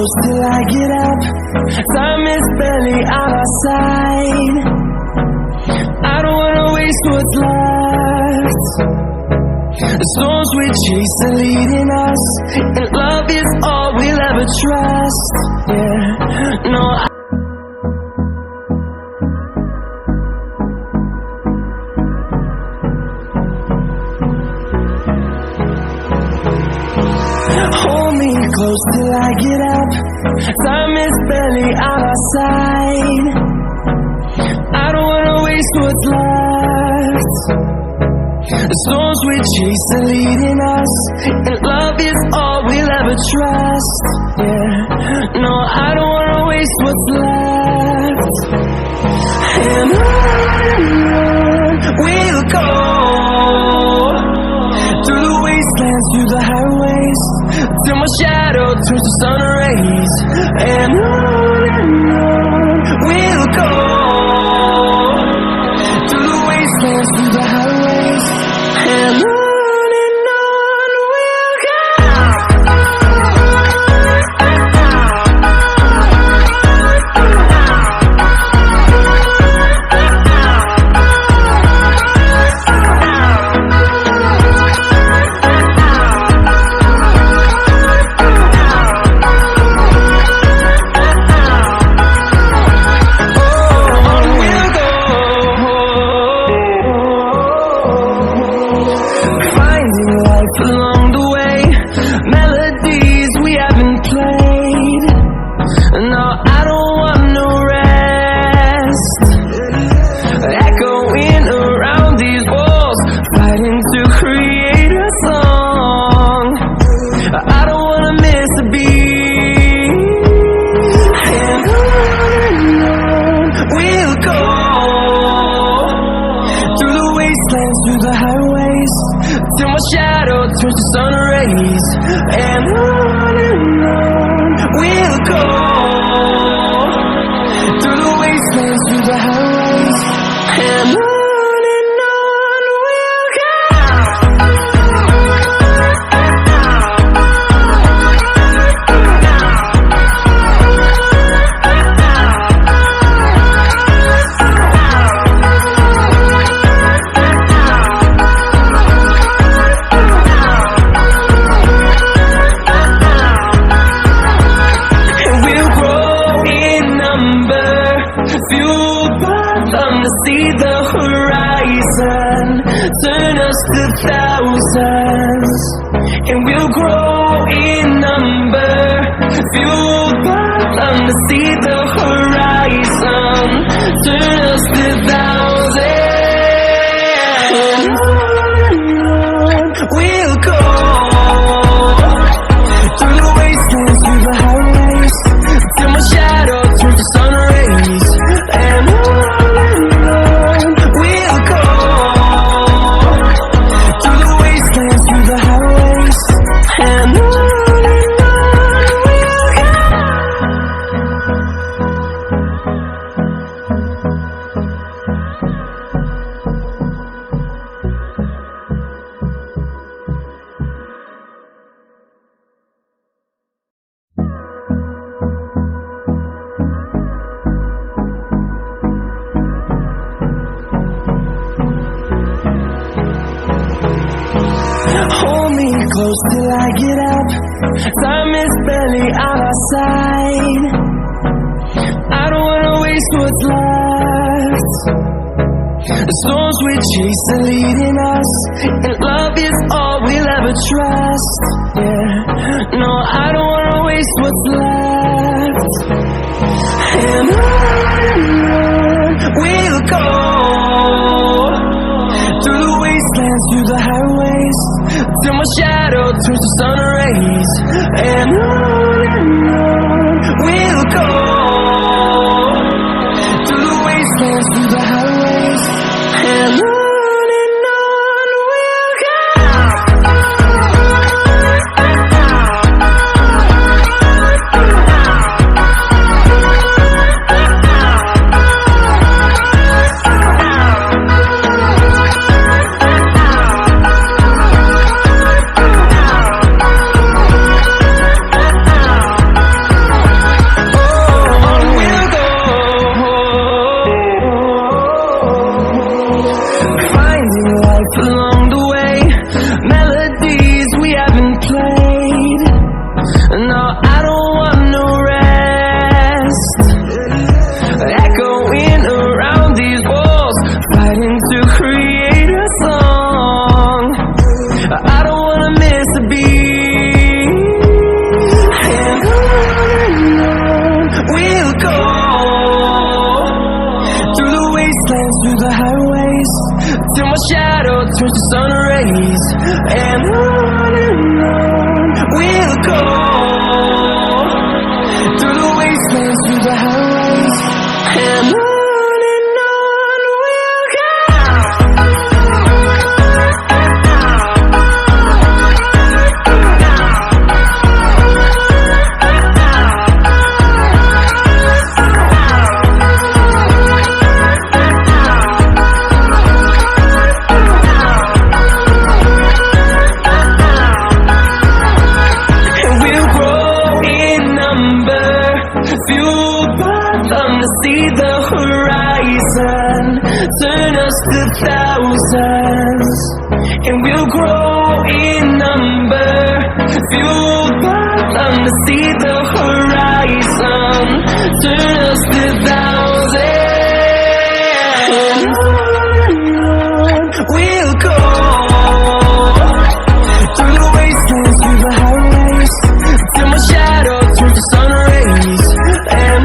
close till I get up. Time is barely on our side. I don't wanna waste what's left. The storms we chase are leading us, and love is all we'll ever trust. Yeah, no, hold me close till I get up. Time is barely on our side. I don't wanna waste what's left. The storms we chase are leading us, and love is all we'll ever trust. Yeah, no, I don't wanna waste what's left. And on we'll go, through the wastelands, through the highways, till my shadow turns to sun rays. And on we'll go, through the wastelands, through the highways, and on we'll go. Along the way, melodies we haven't played. No, I don't want no rest. Echoing around these walls, fighting to create a song. I don't wanna miss a beat. And on we'll go, through the wastelands, through the highways, till my shadow turns to sun rays. And on we'll go, through the wastelands, through the highways, and on we'll go. See the horizon, turn us to thousands, and we'll grow in number. Fueled by them to see the horizon, turn us to thousands. And we'll go, through the wastelands, through the highways, till my shadow turns to sun rays. And hold me close till I get up. Time is barely on our side. I don't wanna waste what's left. The storms we chase are leading us, and love is all we'll ever trust. Yeah, no, I don't wanna waste what's left. And on we'll go, through the wastelands, through the highways, till my shadow turns to sun rays. And on we'll go, through the wastelands, through the highways, and on. till my shadow turns to sun rays. And on we'll go, through the wastelands, through the highways. And on we'll go. See the horizon, turn us to thousands, and we'll grow in number, fueled by them to see the horizon, turn us to thousands, and on we'll go, through the wastelands, through the highways, till my shadow turns to sun rays. And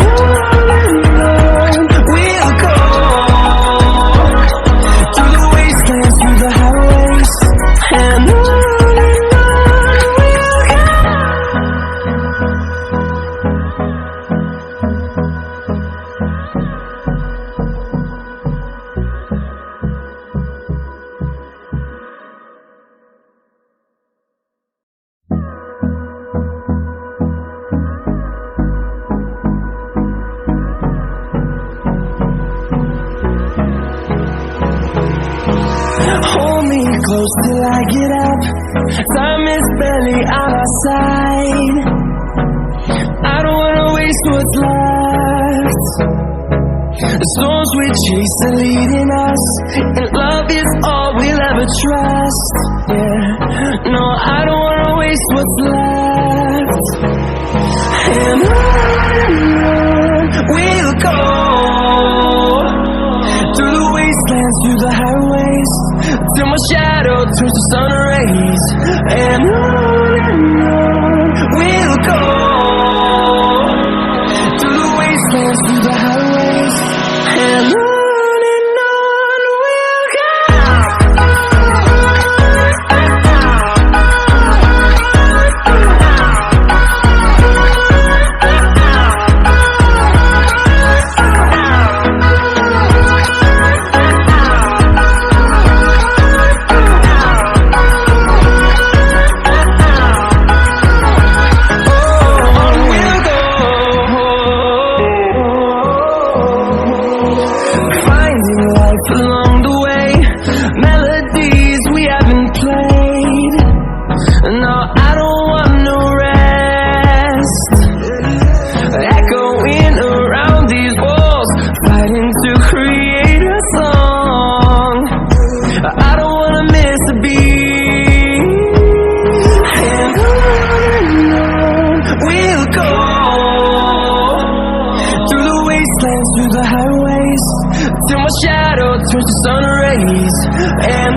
hold me close till I get up. Time is barely on our side. I don't wanna waste what's left. The storms we chase are leading us, and love is all we'll ever trust. Yeah, no, I don't wanna waste what's left. And on we'll go, through the wastelands, through the highways, till my shadow turns to sun rays. And on we'll go, through the wastelands, through the highways. And on we'll go. Along the way, melodies we haven't played. No, I don't want no rest. Echoing around these walls, fighting to create a song. I don't wanna miss a beat. And on we'll go, through the wastelands, through the highways, till my shadow turns to sun rays. And